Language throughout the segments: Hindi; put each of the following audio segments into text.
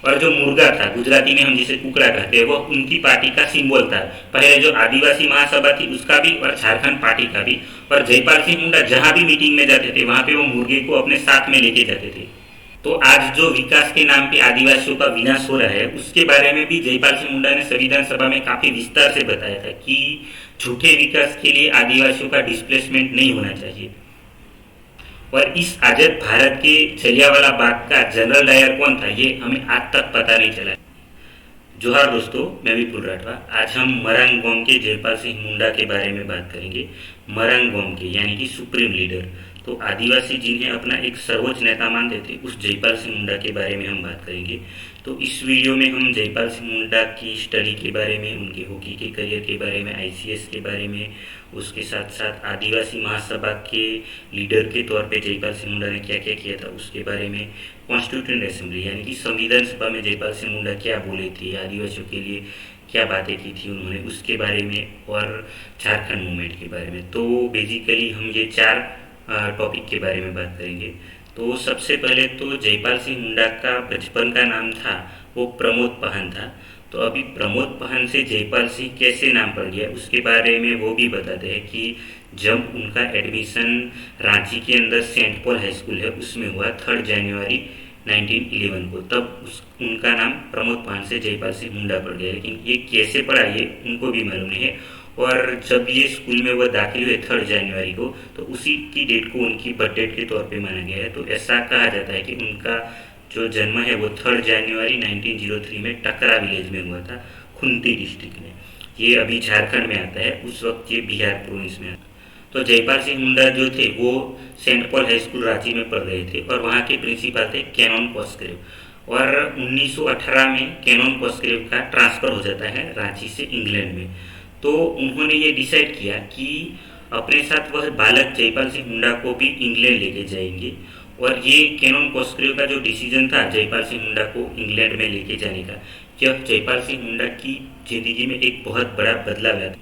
और जो मुर्गा था, गुजराती में हम जिसे कुकड़ा कहते हैं, वो उनकी पार्टी का सिंबल था। पहले जो आदिवासी महासभा थी उसका भी और झारखंड पार्टी का भी। और जयपाल सिंह मुंडा जहां भी मीटिंग में जाते थे वहां पे वो मुर्गे को अपने साथ में लेके जाते थे। तो आज जो विकास के नाम पे आदिवासियों का विनाश हो रहा है उसके बारे में भी जयपाल सिंह मुंडा ने संविधान सभा में काफी विस्तार से बताया था कि झूठे विकास के लिए आदिवासियों का डिस्प्लेसमेंट नहीं होना चाहिए। और इस आजाद भारत के जलियांवाला बाग का जनरल डायर कौन था ये हमें आज तक पता नहीं चला। जोहार दोस्तों, मैं विपुल राठवा। आज हम मरांग गोम के जयपाल सिंह मुंडा के बारे में बात करेंगे। मरांग गोम के यानी कि सुप्रीम लीडर, तो आदिवासी जिन्हें अपना एक सर्वोच्च नेता मानते थे, उस जयपाल सिंह मुंडा के बारे में हम बात करेंगे। तो इस वीडियो में हम जयपाल सिंह मुंडा की स्टडी के बारे में, उनके हॉकी के करियर के बारे में, आईसीएस के बारे में, उसके साथ साथ आदिवासी महासभा के लीडर के तौर पे जयपाल सिंह मुंडा ने क्या क्या किया था उसके बारे में, कॉन्स्टिट्यूंट असेंबली यानी कि संविधान सभा में जयपाल सिंह मुंडा क्या बोले थे, आदिवासियों के लिए क्या बातें की थी उन्होंने, उसके बारे में, और झारखंड मूवमेंट के बारे में। तो बेसिकली हम ये चार टॉपिक के बारे में बात करेंगे। तो सबसे पहले तो जयपाल सिंह मुंडा का बचपन का नाम था वो प्रमोद पहन था। तो अभी प्रमोद पहन से जयपाल सिंह कैसे नाम पड़ गया उसके बारे में वो भी बताते हैं कि जब उनका एडमिशन रांची के अंदर सेंट पॉल हाई स्कूल है उसमें हुआ 3 जनवरी 1911 को, तब उनका नाम प्रमोद पहन से जयपाल सिंह मुंडा पड़ गया। लेकिन ये कैसे पड़ा ये उनको भी मालूम नहीं है। और जब ये स्कूल में वह दाखिल हुए 3 जनवरी को, तो उसी की डेट को उनकी बर्थ डेट के तौर पे माना गया है। तो ऐसा कहा जाता है कि उनका जो जन्म है वो 3 जनवरी 1903 में टकरा विलेज में हुआ था, खुंती डिस्ट्रिक्ट में। ये अभी झारखंड में आता है, उस वक्त ये बिहार प्रोविंस में आता। तो जयपाल सिंह मुंडा जो थे वो Saint Paul high school Ranchi में पढ़ रहे थे और वहाँ के प्रिंसिपल थे कैनन कॉस्क्रेव। और 1918 में कैनन कॉस्क्रेव का ट्रांसफ़र हो जाता है रांची से इंग्लैंड में। तो उन्होंने ये डिसाइड किया कि अपने साथ वह बालक जयपाल सिंह मुंडा को भी इंग्लैंड लेके जाएंगे। और ये कैनन कॉस्क्रेव का जो डिसीजन था जयपाल सिंह मुंडा को इंग्लैंड में लेके जाने का, यह जयपाल सिंह मुंडा की ज़िंदगी में एक बहुत बड़ा बदलाव लाया।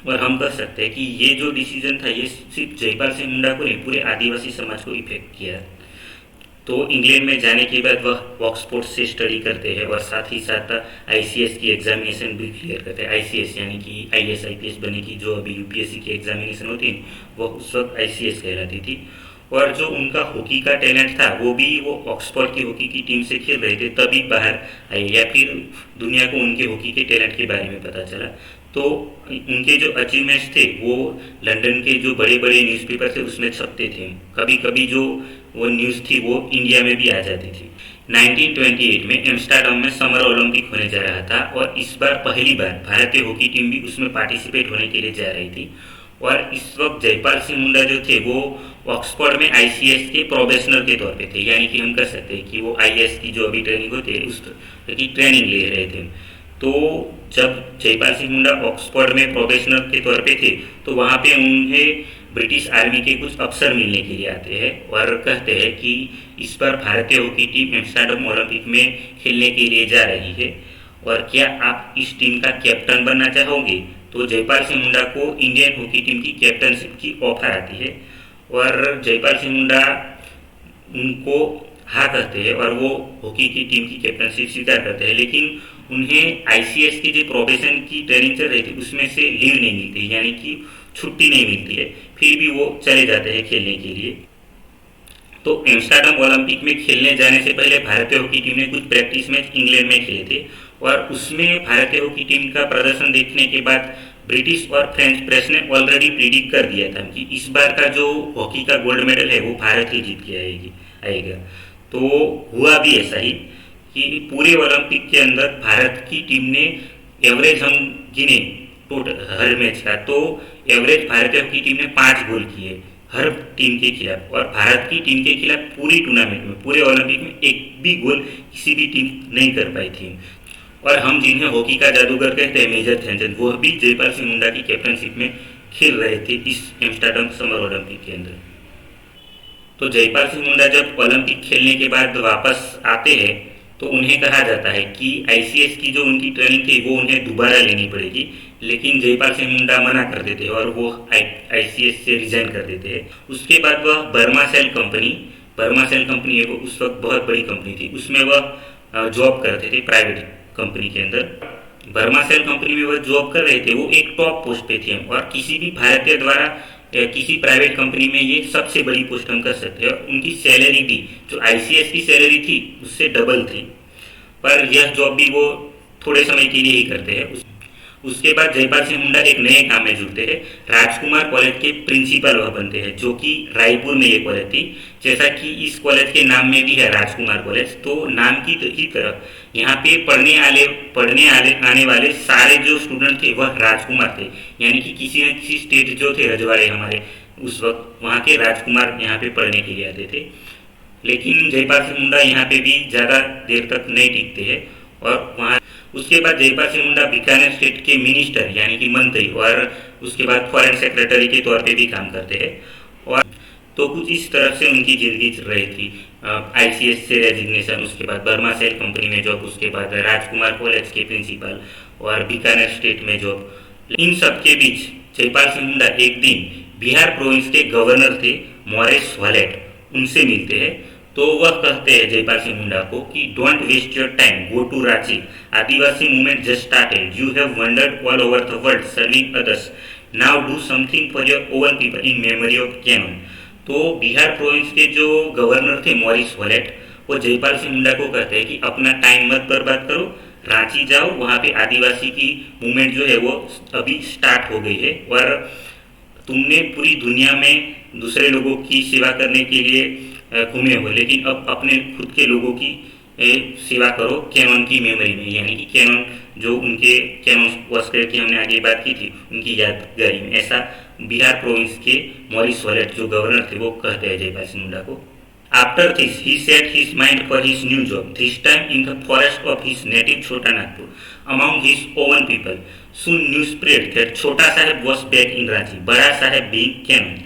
और हम कह सकते हैं कि ये जो डिसीजन था ये सिर्फ जयपाल सिंह मुंडा को नहीं, पूरे आदिवासी समाज को इफेक्ट किया। तो इंग्लैंड में जाने के बाद वह ऑक्सफोर्ड से स्टडी करते हैं और साथ ही साथ आईसीएस की एग्जामिनेशन भी क्लियर करते हैं। आईसीएस यानी कि आईएएस आईपीएस बनने की जो अभी यूपीएससी की एग्जामिनेशन होती है वह उस वक्त आईसीएस कहलाती थी। और जो उनका हॉकी का टैलेंट था वो भी वो ऑक्सफोर्ड की हॉकी की टीम से खेल रहे थे तभी बाहर आए, या फिर दुनिया को उनके हॉकी के टैलेंट के बारे में पता चला। तो उनके जो अचीवमेंट्स थे वो लंदन के जो बड़े बड़े न्यूज़पेपर थे उसमें छपते थे। कभी कभी जो वो न्यूज़ थी वो इंडिया में भी आ जाती थी। 1928 में एम्स्टर्डम में समर ओलंपिक होने जा रहा था और इस बार पहली बार भारतीय हॉकी टीम भी उसमें पार्टिसिपेट होने के लिए जा रही थी। और इस वक्त जयपाल सिंह मुंडा जो थे वो ऑक्सफोर्ड में आईसीएस के प्रोबेशनर के तौर पे थे, यानी कि हम कह सकते हैं कि वो आईएएस की जो अभी ट्रेनिंग होती है उस की ट्रेनिंग ले रहे थे। तो जब जयपाल सिंह मुंडा ऑक्सफोर्ड में प्रोबेशनर के तौर पे थे तो वहाँ पे उन्हें ब्रिटिश आर्मी के कुछ अफसर मिलने के लिए आते हैं और कहते हैं कि इस बार भारतीय हॉकी टीम एम्स्टर्डम ओलंपिक में खेलने के लिए जा रही है और क्या आप इस टीम का कैप्टन बनना चाहोगे। तो जयपाल सिंह मुंडा को इंडियन हॉकी टीम की कैप्टनशिप की ऑफर आती है और जयपाल सिंह मुंडा उनको हाँ कहते हैं और वो हॉकी की टीम की कैप्टनशिप स्वीकार करते हैं। लेकिन उन्हें आईसीएस की जो प्रोबेशन की ट्रेनिंग चल रही थी उसमें से लीव नहीं मिलती, यानी कि छुट्टी नहीं मिलती है, फिर भी वो चले जाते हैं खेलने के लिए। तो एम्स्टर्डम ओलंपिक में खेलने जाने से पहले भारतीय हॉकी टीम ने कुछ प्रैक्टिस मैच इंग्लैंड में खेले थे और उसमें भारतीय हॉकी टीम का प्रदर्शन देखने के बाद ब्रिटिश और फ्रेंच प्रेस ने ऑलरेडी प्रिडिक्ट कर दिया था कि इस बार का जो हॉकी का गोल्ड मेडल है वो भारत ही जीत के आएगा। तो हुआ भी ऐसा ही कि पूरे ओलंपिक के अंदर भारत की टीम ने एवरेज हम गिने टोटल हर मैच का, तो एवरेज भारतीय हॉकी टीम ने 5 गोल किए हर टीम के खिलाफ। और भारत की टीम के खिलाफ पूरी टूर्नामेंट में, पूरे ओलंपिक में एक भी गोल किसी भी टीम नहीं कर पाई थी। और हम जिन्हें हॉकी का जादूगर कहते हैं मेजर ध्यानचंद, वो भी जयपाल सिंह मुंडा की कैप्टनशिप में खेल रहे थे इस एम्स्टर्डम समर ओलंपिक के अंदर। तो जयपाल सिंह मुंडा जब ओलंपिक खेलने के बाद वापस आते हैं तो उन्हें कहा जाता है कि आईसीएस की जो उनकी ट्रेनिंग थी वो उन्हें दोबारा लेनी पड़ेगी। लेकिन जयपाल सिंह मुंडा मना कर देते हैं और वो आईसीएस से रिजाइन कर देते हैं। उसके बाद वह बर्मा सेल कंपनी है, वो उस वक्त बहुत बड़ी कंपनी थी, उसमें वह जॉब करते थे प्राइवेट कंपनी के अंदर। वर्मा सेल कंपनी में वो जॉब कर रहे थे, वो एक टॉप पोस्ट पे थे और किसी भी भारतीय द्वारा किसी प्राइवेट कंपनी में ये सबसे बड़ी पोस्ट हम कर सकते हैं। उनकी सैलरी भी जो आईसीएस की सैलरी थी उससे डबल थी, पर यह जॉब भी वो थोड़े समय के लिए ही करते हैं। उसके बाद जयपाल सिंह मुंडा एक नए काम में जुड़ते हैं। राजकुमार कॉलेज के प्रिंसिपल वह बनते हैं, जो कि रायपुर में ये कॉलेज थी। जैसा कि इस कॉलेज के नाम में भी है राजकुमार कॉलेज, तो नाम की ही तरह यहाँ पे पढ़ने आने वाले सारे जो स्टूडेंट थे वह राजकुमार थे, यानी कि किसी न किसी स्टेट जो थे रजवाड़े हमारे उस वक्त, वहाँ के राजकुमार यहाँ पे पढ़ने के लिए आते थे। लेकिन जयपाल सिंह मुंडा यहाँ पे भी ज़्यादा देर तक नहीं टिकते हैं और वहाँ उसके बाद जयपाल सिंह मुंडा बीकानेर स्टेट के मिनिस्टर यानी कि मंत्री और उसके बाद फॉरेन सेक्रेटरी के तौर पे भी काम करते हैं। और तो कुछ इस तरह से उनकी जिंदगी चल रही थी। आईसीएस से रेजिग्नेशन, उसके बाद बर्मा सेल कंपनी में जॉब, उसके बाद राजकुमार कॉलेज के प्रिंसिपल और बीकानेर स्टेट में जॉब। इन सब के बीच जयपाल सिंह मुंडा एक दिन बिहार प्रोविंस के गवर्नर थे मॉरिस वॉलेट, उनसे मिलते हैं। तो वह कहते हैं जयपाल सिंह मुंडा को कि don't waste your time, go to Ranchi, adivasi movement just started, you have wandered all over the world serving others, now do something for your own people in memory of Cannon. तो बिहार प्रोविंस के जो गवर्नर थे मॉरिस वॉलेट, वो जयपाल सिंह मुंडा को कहते हैं कि अपना टाइम मत बर्बाद करो, रांची जाओ, वहाँ पे आदिवासी की मूवमेंट जो है वो अभी स्टार्ट हो गई है और तुमने पूरी दुनिया में दूसरे लोगों की सेवा करने के लिए घूमे हो, लेकिन अब अपने खुद के लोगों की सेवा करो कैनन की मेमोरी में, यानी कि कैनन जो उनके कैनन वास्कर की हमने आगे बात की थी उनकी यादगारी में। ऐसा बिहार प्रोविंस के मॉरिस वॉलेट जो गवर्नर थे वो कहते हैं जयपाल सिंह मुंडा को। After this, he set his mind for his new job, this time in the forest of his native Chota Nagpur, among his own people. Soon news spread that Chota Sahib was back in Ranchi, Bada Sahib being Canon.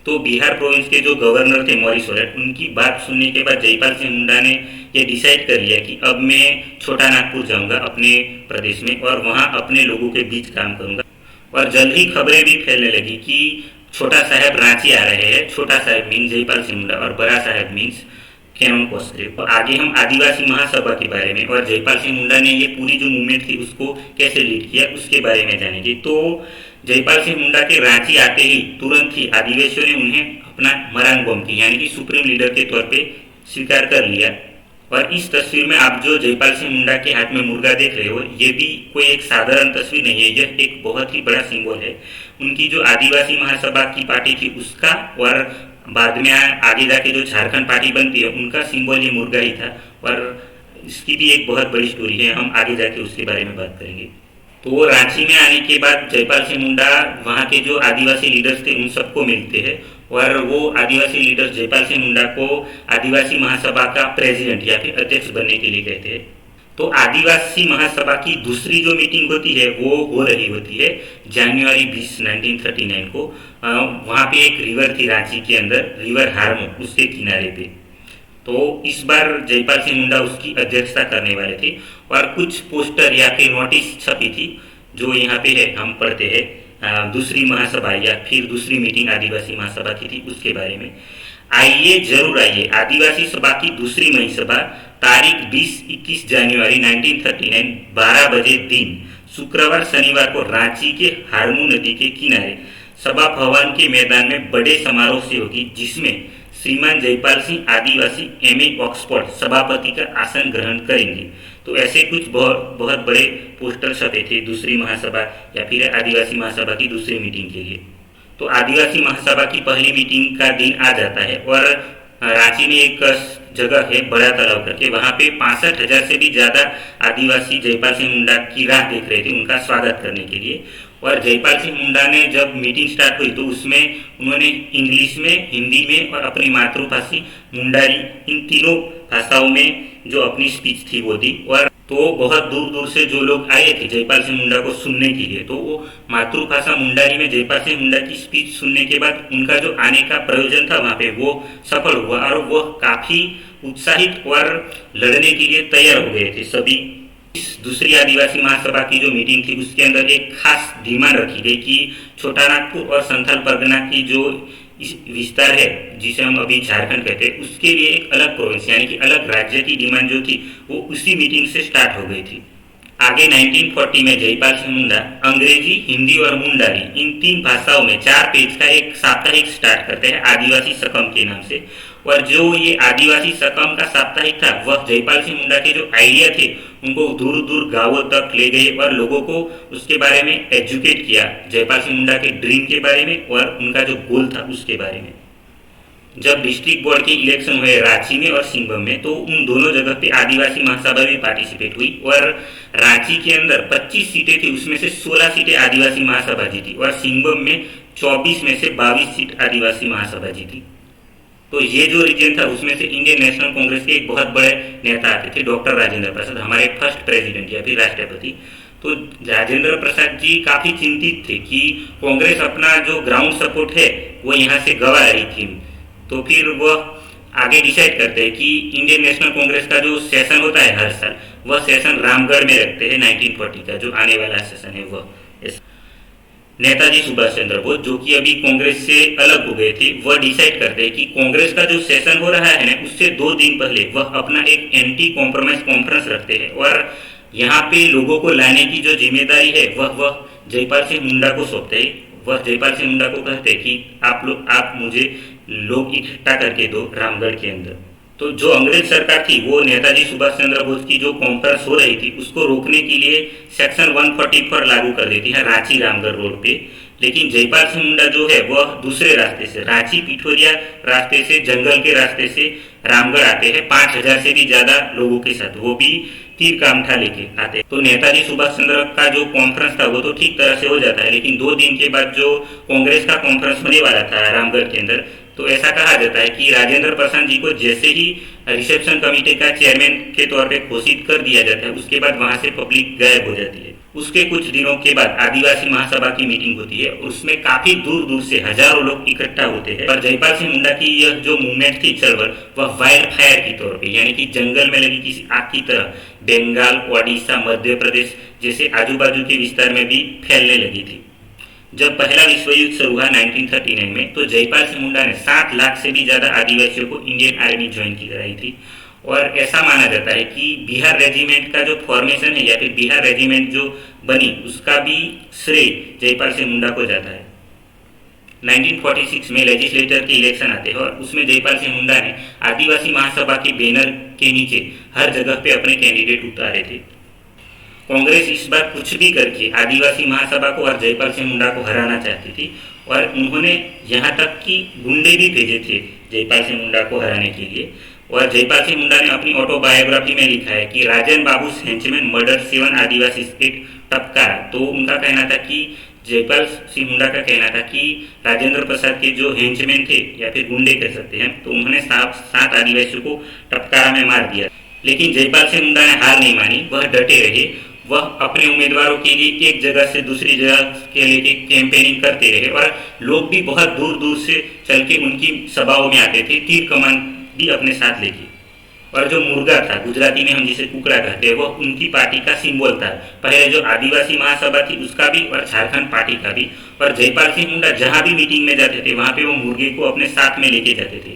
तो बिहार प्रोविंस के जो गवर्नर थे मॉरिस वॉलेट, उनकी बात सुनने के बाद जयपाल सिंह मुंडा ने ये डिसाइड कर लिया कि अब मैं छोटा नागपुर जाऊंगा अपने प्रदेश में और वहाँ अपने लोगों के बीच काम करूंगा। और जल्द ही खबरें भी फैलने लगी कि छोटा साहब रांची आ रहे हैं। छोटा साहब मीन्स जयपाल सिंह मुंडा और बड़ा साहब मीन्स कैनन कोसरे। तो आगे हम आदिवासी महासभा के बारे में और जयपाल सिंह मुंडा ने ये पूरी जो मूवमेंट थी उसको कैसे लीड किया उसके बारे में जानेंगे। तो जयपाल सिंह मुंडा के रांची आते ही तुरंत ही आदिवासियों ने उन्हें अपना मरांग बमकी यानी कि सुप्रीम लीडर के तौर पे स्वीकार कर लिया। और इस तस्वीर में आप जो जयपाल सिंह मुंडा के हाथ में मुर्गा देख रहे हो, ये भी कोई एक साधारण तस्वीर नहीं है, यह एक बहुत ही बड़ा सिंबल है उनकी जो आदिवासी महासभा की पार्टी थी उसका, और बाद में आगे जाके जो झारखंड पार्टी बनती है उनका सिंबल ये मुर्गा ही था। और इसकी भी एक बहुत बड़ी स्टोरी है, हम आगे जाके उसके बारे में बात करेंगे। तो वो रांची में आने के बाद जयपाल सिंह मुंडा वहाँ के जो आदिवासी लीडर्स थे उन सबको मिलते हैं और वो आदिवासी लीडर्स जयपाल सिंह मुंडा को आदिवासी महासभा का प्रेसिडेंट या फिर अध्यक्ष बनने के लिए कहते हैं। तो आदिवासी महासभा की दूसरी जो मीटिंग होती है वो हो रही होती है जनवरी 20, 1939 को। वहाँ पे एक रिवर थी रांची के अंदर, रिवर हारमो, उसके किनारे पे। तो इस बार जयपाल सिंह मुंडा उसकी अध्यक्षता करने वाले थे और कुछ पोस्टर या फिर नोटिस छपी थी जो यहाँ पे है, हम पढ़ते हैं दूसरी महासभा या फिर दूसरी मीटिंग आदिवासी महासभा की थी उसके बारे में। आइए, जरूर आइए, आदिवासी सभा की दूसरी महासभा तारीख 20-21 जनवरी 1939 12 बजे दिन शुक्रवार शनिवार को रांची के हारमू नदी के किनारे सभा भवन के मैदान में बड़े समारोह से होगी, जिसमें श्रीमान जयपाल सिंह आदिवासी एमए ऑक्सफोर्ड सभापति का आसन ग्रहण करेंगे। तो ऐसे कुछ बहुत बड़े पोस्टर छपे थे दूसरी महासभा या फिर आदिवासी महासभा की दूसरी मीटिंग के लिए। तो आदिवासी महासभा की पहली मीटिंग का दिन आ जाता है और रांची में एक जगह है बड़ा तालाब करके, वहाँ पे 65,000 से भी ज़्यादा आदिवासी जयपाल सिंह मुंडा की राह देख रहे थे उनका स्वागत करने के लिए। और जयपाल सिंह मुंडा ने जब मीटिंग स्टार्ट हुई तो उसमें उन्होंने इंग्लिश में, हिंदी में और अपनी मातृभाषी मुंडारी, इन तीनों भाषाओं में जो अपनी स्पीच थी वो दी। और तो बहुत दूर दूर से जो लोग आए थे जयपाल सिंह मुंडा को सुनने के लिए, तो वो मातृभाषा मुंडारी में जयपाल सिंह मुंडा की स्पीच सुनने के बाद उनका जो आने का प्रयोजन था वहाँ पे वो सफल हुआ और वो काफ़ी उत्साहित और लड़ने के लिए तैयार हो गए थे सभी। इस दूसरी आदिवासी महासभा की जो मीटिंग थी उसके अंदर एक खास डिमांड रखी गई कि छोटा नागपुर और संथाल परगना की जो इस विस्तार है जिसे हम अभी झारखंड कहते हैं, उसके लिए एक अलग प्रोविंस यानी कि अलग राज्य की डिमांड जो थी वो उसी मीटिंग से स्टार्ट हो गई थी। आगे 1940 में जयपाल सिंह मुंडा अंग्रेजी, हिंदी और मुंडारी इन 3 भाषाओं में 4 पेज का एक साप्ताहिक स्टार्ट करते हैं आदिवासी सकम के नाम से। और जो ये आदिवासी सकम का साप्ताहिक था वह जयपाल सिंह मुंडा के जो आइडिया थे उनको दूर दूर गांवों तक ले गए और लोगों को उसके बारे में एजुकेट किया, जयपाल सिंह मुंडा के ड्रीम के बारे में और उनका जो गोल था उसके बारे में। जब डिस्ट्रिक्ट बोर्ड के इलेक्शन हुए रांची में और सिंघम में तो उन दोनों जगह पे आदिवासी महासभा भी पार्टिसिपेट हुई और रांची के अंदर 25 सीटें थी, उसमें से 16 सीटें आदिवासी महासभा जीती और सिंघम में 24 में से 22 सीट आदिवासी महासभा जीती। तो ये जो रीजन था उसमें से इंडियन नेशनल कांग्रेस के एक बहुत बड़े नेता आते थे, डॉक्टर राजेंद्र प्रसाद, हमारे फर्स्ट प्रेसिडेंट या फिर राष्ट्रपति। तो राजेंद्र प्रसाद जी काफी चिंतित थे कि कांग्रेस अपना जो ग्राउंड सपोर्ट है वो यहाँ से गंवा रही थी। तो फिर वह आगे डिसाइड करते हैं कि इंडियन नेशनल कांग्रेस का जो सेशन होता है हर साल, वह सेशन रामगढ़ में रखते हैं। 1940 का जो आने वाला सेशन है वह नेताजी सुभाष चंद्र बोस जो कि अभी कांग्रेस से अलग हो गए थे, वह डिसाइड करते हैं कि कांग्रेस का जो सेशन हो रहा है ना उससे 2 दिन पहले वह अपना एक एंटी कॉम्प्रोमाइज कॉन्फ्रेंस रखते हैं और यहाँ पे लोगों को लाने की जो जिम्मेदारी है वह जयपाल सिंह मुंडा को सौंपते हैं। वह जयपाल सिंह मुंडा को कहते हैं कि आप मुझे लोग इकट्ठा करके दो रामगढ़ के अंदर। तो जो अंग्रेज सरकार थी वो नेताजी सुभाष चंद्र बोस की जो कॉन्फ्रेंस हो रही थी उसको रोकने के लिए सेक्शन 144 लागू कर देती है रांची रामगढ़ रोड पे। लेकिन जयपाल सिंह मुंडा जो है वह दूसरे रास्ते से, रांची पिठोरिया रास्ते से, जंगल के रास्ते से रामगढ़ आते हैं 5000 से भी ज्यादा लोगों के साथ, वो भी तीर कामठा लेके आते। तो नेताजी सुभाष चंद्र का जो कॉन्फ्रेंस था वो तो ठीक तरह से हो जाता है, लेकिन 2 दिन के बाद जो कांग्रेस का कॉन्फ्रेंस होने वाला था रामगढ़ के अंदर, तो ऐसा कहा जाता है कि राजेंद्र प्रसाद जी को जैसे ही रिसेप्शन कमेटी का चेयरमैन के तौर पे घोषित कर दिया जाता है उसके बाद वहां से पब्लिक गायब हो जाती है। उसके कुछ दिनों के बाद आदिवासी महासभा की मीटिंग होती है, उसमें काफी दूर दूर से हजारों लोग इकट्ठा होते हैं। पर जयपाल सिंह मुंडा की यह जो मूवमेंट थी चळवळ वह वाइल्ड फायर के तौर पे यानी कि जंगल में लगी किसी आग की तरह बंगाल, ओडिशा, मध्य प्रदेश जैसे आजू बाजू के विस्तार में भी फैलने लगी थी। जब पहला विश्व युद्ध शुरू हुआ 1939 में तो जयपाल सिंह मुंडा ने 7 लाख से भी ज्यादा आदिवासियों को इंडियन आर्मी ज्वाइन कराई थी और ऐसा माना जाता है कि बिहार रेजिमेंट का जो फॉर्मेशन है या फिर बिहार रेजिमेंट जो बनी उसका भी श्रेय जयपाल सिंह मुंडा को जाता है। 1946 में लेजिस्लेटर के इलेक्शन आते हैं और उसमें जयपाल सिंह मुंडा ने आदिवासी महासभा के बैनर के नीचे हर जगह पे अपने कैंडिडेट उतारे थे। कांग्रेस इस बार कुछ भी करके आदिवासी महासभा को और जयपाल सिंह मुंडा को हराना चाहती थी और उन्होंने यहाँ तक कि गुंडे भी भेजे थे जयपाल सिंह मुंडा को हराने के लिए। और जयपाल सिंह मुंडा ने अपनी ऑटोबायोग्राफी में लिखा है कि राजन बाबू हेंचमैन मर्डर 7 आदिवासी स्टेट टपकारा। तो उनका कहना था कि जयपाल सिंह मुंडा का कहना था कि राजेंद्र प्रसाद के जो हेंचमैन थे या फिर गुंडे कह सकते हैं, तो उन्होंने 7 आदिवासियों को टपकारा में मार दिया। लेकिन जयपाल सिंह मुंडा ने हार नहीं मानी, वह डटे रहे। वह अपने उम्मीदवारों के लिए एक जगह से दूसरी जगह के लिए कैंपेनिंग करते रहे और लोग भी बहुत दूर दूर से चल के उनकी सभाओं में आते थे, तीर कमान भी अपने साथ लेके। और जो मुर्गा था, गुजराती में हम जिसे कुकड़ा कहते हैं, वह उनकी पार्टी का सिंबल था। पहले जो आदिवासी महासभा थी उसका भी और झारखंड पार्टी का भी। और जयपाल सिंह मुंडा जहां भी मीटिंग में जाते थे वहां पे वो मुर्गे को अपने साथ में लेके जाते थे।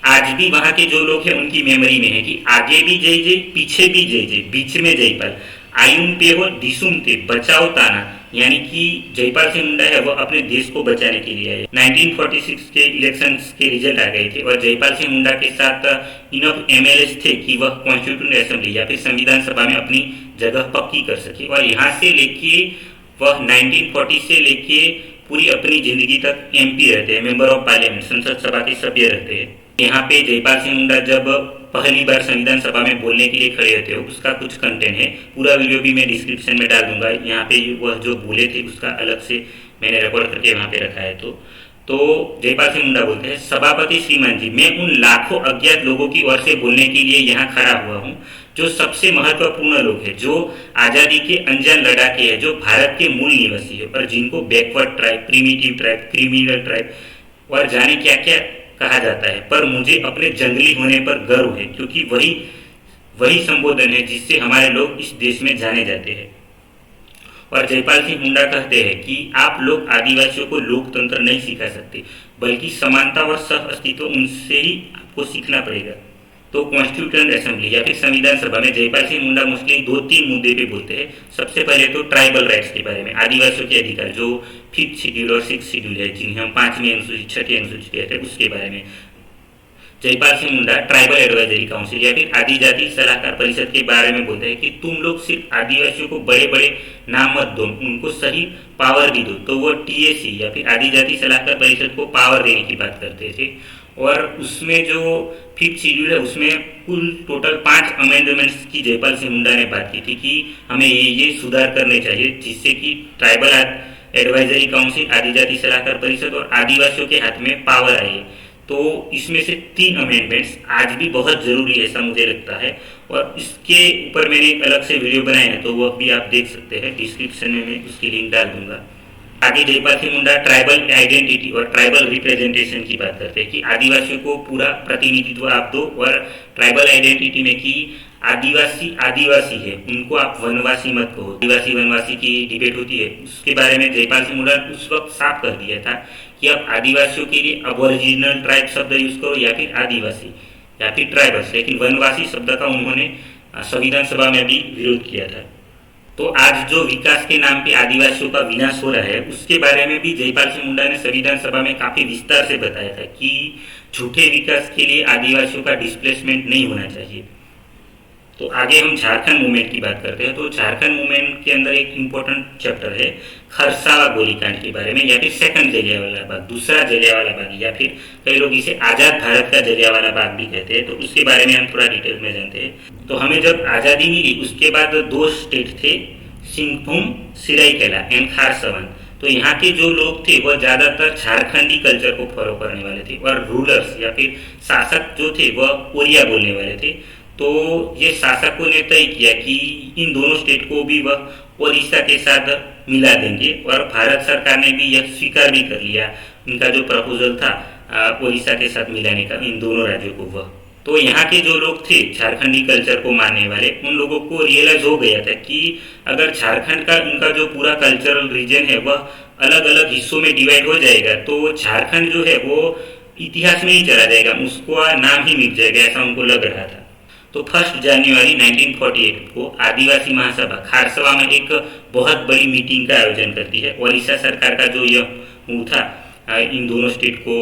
आज भी वहां के जो लोग हैं उनकी मेमोरी में है कि आगे भी जय जय, पीछे भी जय जय, बीच में जयपाल, आयुम पे हो दिसुम ते बचाओ ताना, यानी कि जयपाल सिंह मुंडा है वह अपने देश को बचाने के लिए आए। 1946 के इलेक्शंस के रिजल्ट आ गए थे और जयपाल सिंह मुंडा के साथ इनफ एमएलएस थे कि वह कॉन्स्टिट्यूएंट असेंबली या फिर संविधान सभा में अपनी जगह पक्की कर सके। और यहाँ से लेके वह 1940 से लेके पूरी अपनी जिंदगी तक एमपी रहते हैं, मेंबर ऑफ पार्लियामेंट, संसद सभा के सभ्य रहते हैं। यहाँ पे जयपाल सिंह मुंडा जब पहली बार संविधान सभा में बोलने के लिए खड़े होते हो उसका कुछ कंटेंट है, पूरा वीडियो भी मैं डिस्क्रिप्शन में डाल दूंगा। यहाँ पे वह जो बोले थे उसका अलग से मैंने रिकॉर्ड करके वहाँ पे रखा है। तो जयपाल सिंह मुंडा बोलते हैं, सभापति श्रीमान जी, मैं उन लाखों अज्ञात लोगों की ओर से बोलने के लिए यहाँ खड़ा हुआ हूँ जो सबसे महत्वपूर्ण लोग हैं, जो आजादी के अनजान लड़ाके हैं, जो भारत के मूल निवासी है और जिनको backward tribe, primitive tribe, criminal tribe और जाने क्या क्या कहा जाता है। पर मुझे अपने जंगली होने पर गर्व है क्योंकि वही संबोधन है जिससे हमारे लोग इस देश में जाने जाते हैं। और जयपाल सिंह मुंडा कहते हैं कि आप लोग आदिवासियों को लोकतंत्र नहीं सिखा सकते, बल्कि समानता और सह अस्तित्व उनसे ही आपको सीखना पड़ेगा। तो कॉन्स्टिट्यूटेंट असेंबली या फिर संविधान सभा में जयपाल सिंह मुंडा मोस्टली 2-3 मुद्दे पे बोलते हैं। सबसे पहले तो ट्राइबल राइट्स के बारे में, आदिवासियों के अधिकार जो 5th शेड्यूल और 6th शेड्यूल है, जिन्हें हम 5वीं अनुसूची 6ठी अनुसूची कहते हैं, उसके बारे में जयपाल सिंह मुंडा ट्राइबल एडवाइजरी काउंसिल या फिर आदि जाति सलाहकार परिषद के बारे में बोलते हैं कि तुम लोग सिर्फ आदिवासियों को बड़े बड़े नाम मत दो, उनको सही पावर भी दो। तो वो टीएसी या फिर आदि जाति सलाहकार परिषद को पावर देने की बात करते थे। और उसमें जो 5th शेड्यूल है उसमें कुल टोटल 5 अमेंडमेंट्स की जयपाल सिंह मुंडा ने बात की थी कि हमें ये सुधार करने चाहिए, जिससे कि ट्राइबल एडवाइजरी काउंसिल, आदि जाति सलाहकार परिषद और आदिवासियों के हाथ में पावर आए। तो इसमें से 3 अमेंडमेंट्स आज भी बहुत ज़रूरी है, ऐसा मुझे लगता है। और इसके ऊपर मैंने एक अलग से वीडियो बनाया है, तो वो भी आप देख सकते हैं, डिस्क्रिप्शन में मैं उसकी लिंक डाल दूंगा। आगे जयपाल सिंह मुंडा ट्राइबल आइडेंटिटी और ट्राइबल रिप्रेजेंटेशन की बात करते हैं कि आदिवासियों को पूरा प्रतिनिधित्व आप दो, और ट्राइबल आइडेंटिटी में कि आदिवासी आदिवासी है, उनको आप वनवासी मत कहो। आदिवासी वनवासी की डिबेट होती है, उसके बारे में जयपाल सिंह मुंडा उस वक्त साफ कर दिया था कि आप आदिवासियों के लिए अबोरिजिनल ट्राइब शब्द यूज करो या फिर आदिवासी या फिर ट्राइबल्स, लेकिन वनवासी शब्द का उन्होंने संविधान सभा में भी विरोध किया था। तो आज जो विकास के नाम पे आदिवासियों का विनाश हो रहा है, उसके बारे में भी जयपाल सिंह मुंडा ने संविधान सभा में काफी विस्तार से बताया था कि झूठे विकास के लिए आदिवासियों का डिस्प्लेसमेंट नहीं होना चाहिए। तो आगे हम झारखंड मूवमेंट की बात करते हैं। तो झारखंड मूवमेंट के अंदर एक इम्पोर्टेंट चैप्टर है खरसावा गोलीकांड के बारे में, या फिर सेकंड जलियांवाला बाग, दूसरा जलियांवाला बाग, या फिर कई लोग इसे आजाद भारत का जलियांवाला बाग भी कहते हैं। तो उसके बारे में हम थोड़ा डिटेल में जानते हैं। तो हमें जब आज़ादी मिली उसके बाद 2 स्टेट थे, सिंहभूम सिराइकेला एंड खारसवन। तो यहाँ के जो लोग थे वह ज़्यादातर झारखंडी कल्चर को फॉलो करने वाले थे, और रूलर्स या फिर शासक जो थे वह ओरिया बोलने वाले थे। तो ये शासकों ने तय किया कि इन दोनों स्टेट को भी वह ओडिशा के साथ मिला देंगे, और भारत सरकार ने भी यह स्वीकार भी कर लिया, उनका जो प्रपोजल था ओडिशा के साथ मिलाने का इन दोनों राज्यों को। वह तो यहाँ के जो लोग थे झारखंडी कल्चर को मानने वाले, उन लोगों को रियलाइज हो गया था कि अगर झारखंड का इनका जो पूरा कल्चरल रीजन है वह अलग अलग हिस्सों में डिवाइड हो जाएगा, तो झारखंड जो है वो इतिहास में ही चला जाएगा, उसको नाम ही मिट जाएगा, ऐसा उनको लग रहा था। तो 1 जनवरी 1948 को आदिवासी महासभा खारसवा में एक बहुत बड़ी मीटिंग का आयोजन करती है। ओडिशा सरकार का जो यह मूव था इन दोनों स्टेट को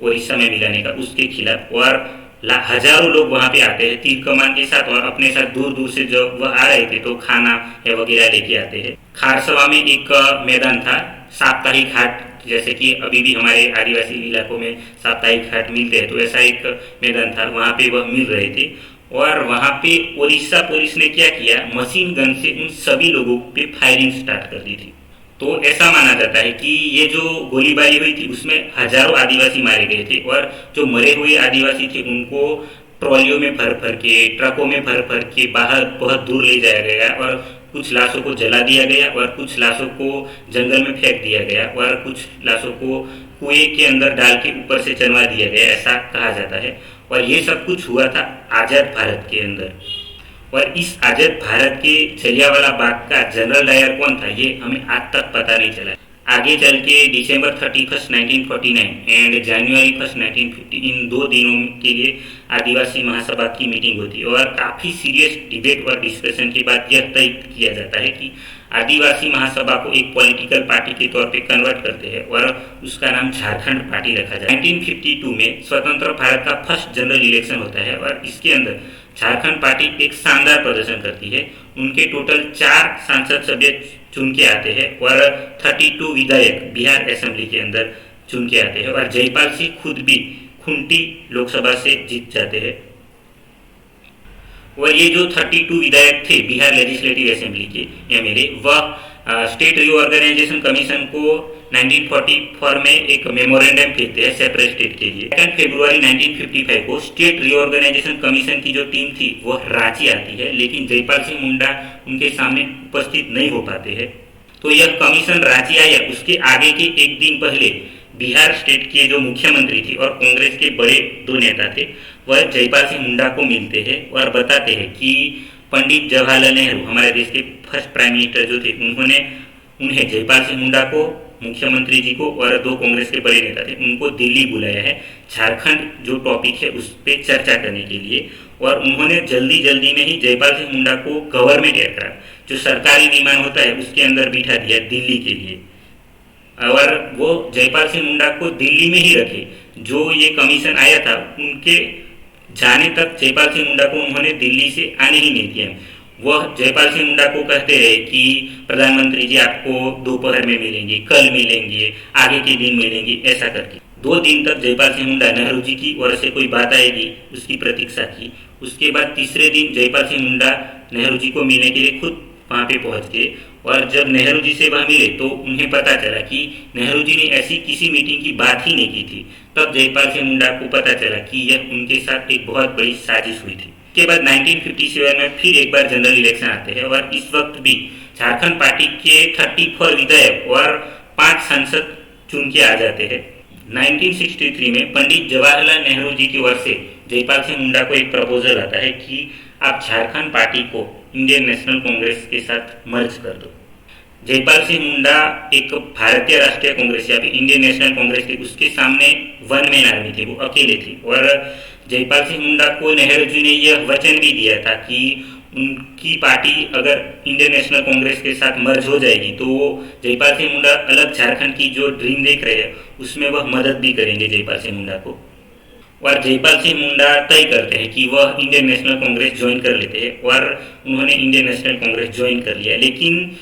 ओडिशा में मिलाने का, उसके खिलाफ, और हजारों लोग वहाँ पे आते हैं तीर कमान के साथ, और अपने साथ दूर दूर से जब वह आ रहे थे तो खाना या वगैरह लेके आते हैं। खारसवा में एक मैदान था, साप्ताहिक हाट, जैसे कि अभी भी हमारे आदिवासी इलाकों में साप्ताहिक हाट मिलते हैं, तो ऐसा एक मैदान था, वहाँ पे वह मिल रहे थे। और वहाँ पे ओडिशा पुलिस ने क्या किया, मशीन गन से उन सभी लोगों पे फायरिंग स्टार्ट कर दी थी। तो ऐसा माना जाता है कि ये जो गोलीबारी हुई थी उसमें हजारों आदिवासी मारे गए थे, और जो मरे हुए आदिवासी थे उनको ट्रॉलियों में भर भर के, ट्रकों में भर भर के बाहर बहुत दूर ले जाया गया, और कुछ लाशों को जला दिया गया, और कुछ लाशों को जंगल में फेंक दिया गया, और कुछ लाशों को कुएं के अंदर डाल के ऊपर से चलवा दिया गया, ऐसा कहा जाता है। और ये सब कुछ हुआ था आज़ाद भारत के अंदर। और इस आज़ाद भारत के जलियांवाला बाग का जनरल डायर कौन था, ये हमें आज तक पता नहीं चला। आगे चल के December 31, 1949 एंड January 1, 1950 इन 2 दिनों के लिए आदिवासी महासभा की मीटिंग होती है, और काफ़ी सीरियस डिबेट और डिस्कशन के बाद यह तय किया जाता है कि आदिवासी महासभा को एक पॉलिटिकल पार्टी के तौर पे कन्वर्ट करते हैं, और उसका नाम झारखंड पार्टी रखा जाए। 1952 में स्वतंत्र भारत का फर्स्ट जनरल इलेक्शन होता है, और इसके अंदर झारखंड पार्टी एक शानदार प्रदर्शन करती है। उनके टोटल 4 सांसद सभ्य चुन के आते हैं, और 32 विधायक बिहार असेंबली के अंदर चुन के आते हैं, और जयपाल सिंह खुद भी खुंटी लोकसभा से जीत जाते हैं। और ये जो 32 विधायक थे बिहार लेजिस्लेटिव असेंबली के एमएलए, वह स्टेट रीऑर्गेनाइजेशन कमीशन को 1944 में एक मेमोरेंडम भेजते हैं सेपरेट स्टेट के लिए। 2 फरवरी 1955 को स्टेट रीऑर्गेनाइजेशन कमीशन की जो टीम थी वह रांची आती है, लेकिन जयपाल सिंह मुंडा उनके सामने उपस्थित नहीं हो पाते हैं। तो यह कमीशन रांची आया, उसके आगे के एक दिन पहले बिहार स्टेट के जो मुख्यमंत्री थे और कांग्रेस के बड़े 2 नेता थे, वह जयपाल सिंह मुंडा को मिलते हैं और बताते हैं कि पंडित जवाहरलाल नेहरू, हमारे देश के फर्स्ट प्राइम मिनिस्टर जो थे, उन्होंने उन्हें जयपाल सिंह मुंडा को, मुख्यमंत्री जी को और दो कांग्रेस के बड़े नेता थे उनको दिल्ली बुलाया है झारखंड जो टॉपिक है उस पर चर्चा करने के लिए। और उन्होंने जल्दी जल्दी में ही जयपाल सिंह मुंडा को गवर्नमेंट एयरक्राफ्ट जो सरकारी विमान होता है उसके अंदर बिठा दिया दिल्ली के लिए, और वो जयपाल सिंह मुंडा को दिल्ली में ही रखे। जो ये कमीशन आया था उनके जाने तक जयपाल सिंह मुंडा को उन्होंने दिल्ली से आने ही नहीं दिया। वह जयपाल सिंह मुंडा को कहते रहे कि प्रधानमंत्री जी आपको दोपहर में मिलेंगे, कल मिलेंगे, आगे के दिन मिलेंगे, ऐसा करके 2 दिन तक जयपाल सिंह मुंडा नेहरू जी की ओर से कोई बात आएगी उसकी प्रतीक्षा की। उसके बाद तीसरे दिन जयपाल सिंह मुंडा नेहरू जी को मिलने के लिए खुद वहाँ पे पहुँच गए। और जब नेहरू जी से वह मिले तो उन्हें पता चला कि नेहरू जी ने ऐसी किसी मीटिंग की बात ही नहीं की थी। तब जयपाल सिंह मुंडा को पता चला कि यह उनके साथ एक बहुत बड़ी साजिश हुई थी। के बाद 1957 में फिर एक बार जनरल इलेक्शन आते हैं और इस वक्त भी झारखंड पार्टी के 34 विधायक और 5 सांसद चुन के आ जाते हैं। 1963 में पंडित जवाहरलाल नेहरू जी की ओर से जयपाल सिंह मुंडा को एक प्रपोजल आता है कि आप झारखंड पार्टी को इंडियन नेशनल कांग्रेस के साथ मर्ज कर दो। जयपाल सिंह मुंडा एक भारतीय राष्ट्रीय कांग्रेस या फिर इंडियन नेशनल कांग्रेस थी, उसके सामने वन मैन आर्मी थी, वो अकेले थी। और जयपाल सिंह मुंडा को नेहरू जी ने यह वचन भी दिया था कि उनकी पार्टी अगर इंडियन नेशनल कांग्रेस के साथ मर्ज हो जाएगी तो वो जयपाल सिंह मुंडा अलग झारखंड की जो ड्रीम देख रहे हैं उसमें वह मदद भी करेंगे जयपाल सिंह मुंडा को। और जयपाल सिंह मुंडा तय करते हैं कि वह इंडियन नेशनल कांग्रेस ज्वाइन कर लेते हैं और उन्होंने इंडियन नेशनल कांग्रेस ज्वाइन कर लिया। लेकिन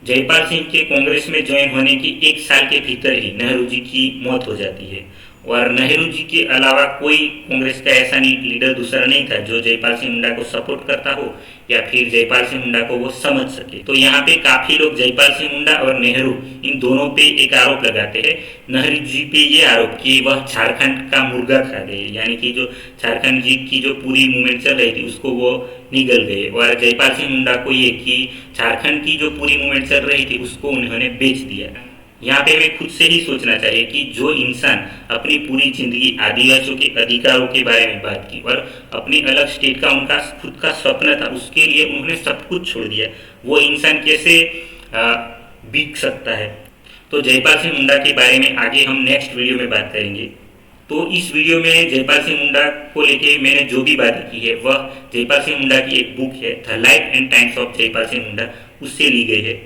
जयपाल सिंह के कांग्रेस में ज्वाइन होने की 1 साल के भीतर ही नेहरू जी की मौत हो जाती है। और नेहरू जी के अलावा कोई कांग्रेस का ऐसा लीडर दूसरा नहीं था जो जयपाल सिंह मुंडा को सपोर्ट करता हो या फिर जयपाल सिंह मुंडा को वो समझ सके। तो यहाँ पे काफ़ी लोग जयपाल सिंह मुंडा और नेहरू इन दोनों पे एक आरोप लगाते हैं। नेहरू जी पे ये आरोप कि वह झारखंड का मुर्गा खा गए, यानी कि जो झारखंड जी की जो पूरी मूवमेंट चल रही थी उसको वो निगल गए। और जयपाल सिंह मुंडा को ये कि झारखंड की जो पूरी मूवमेंट चल रही थी उसको उन्होंने बेच दिया। यहाँ पे हमें खुद से ही सोचना चाहिए कि जो इंसान अपनी पूरी जिंदगी आदिवासियों के अधिकारों के बारे में बात की और अपनी अलग स्टेट का उनका खुद का स्वप्न था उसके लिए उन्होंने सब कुछ छोड़ दिया, वो इंसान कैसे बिक सकता है। तो जयपाल सिंह मुंडा के बारे में आगे हम नेक्स्ट वीडियो में बात करेंगे। तो इस वीडियो में जयपाल सिंह मुंडा को लेके मैंने जो भी बातें की है वह जयपाल सिंह मुंडा की एक बुक है the life and times of Jaipal Singh Munda उससे ली गई है।